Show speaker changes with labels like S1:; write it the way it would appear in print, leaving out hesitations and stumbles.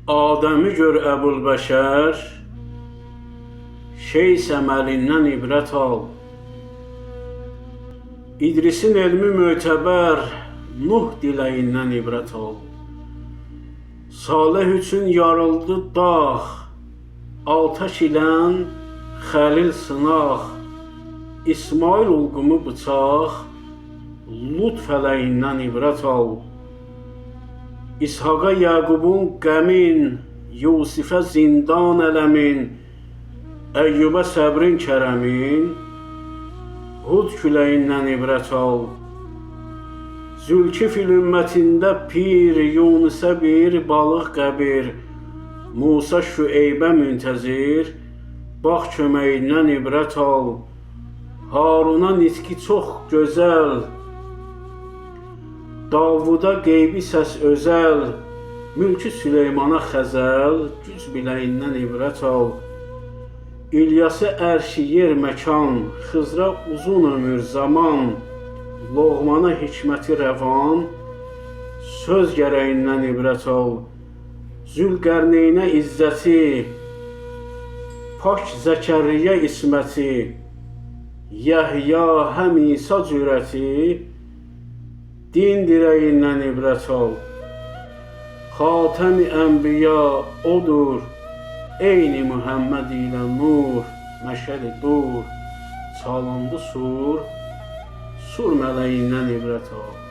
S1: Adəmi gör Əbülbəşər, şey səməlindən ibrət al. İdrisin elmi mötəbər, Nuh diləyindən ibrət al. Salih üçün yarıldı dağ, Altəş ilən Xəlil sınaq. İsmail ulqumu bıçaq, Lut fələyindən ibrət al. İshaqa Yaqubun qəmin, Yusifə zindan ələmin, Əyyubə səbrin kərəmin, Hud küləyindən ibrət al. Zülkifil ümmətində pir, Yunusə bir balıq qəbir, Musa Şüeybə müntəzir, bax köməyindən ibrət al. Haruna nitqi çox gözəl, Davuda qeybi səs özəl, Mülkü Süleymana xəzəl, güc biləyindən ibrət al. İlyası ərşi yer məkan, Xızra uzun ömür zaman, Loğmana hikməti rəvan, söz gərəyindən ibrət al. Zülqərneynə izzəti, Pak Zəkəriyyə isməti, Yəhya həm İsa cürəti, din dirəyindən ibrət al. Xatəmi ənbiya odur, eyni Muhammed ilə nur, məşəli dur, çalındı sur, sur mələyindən ibrət al.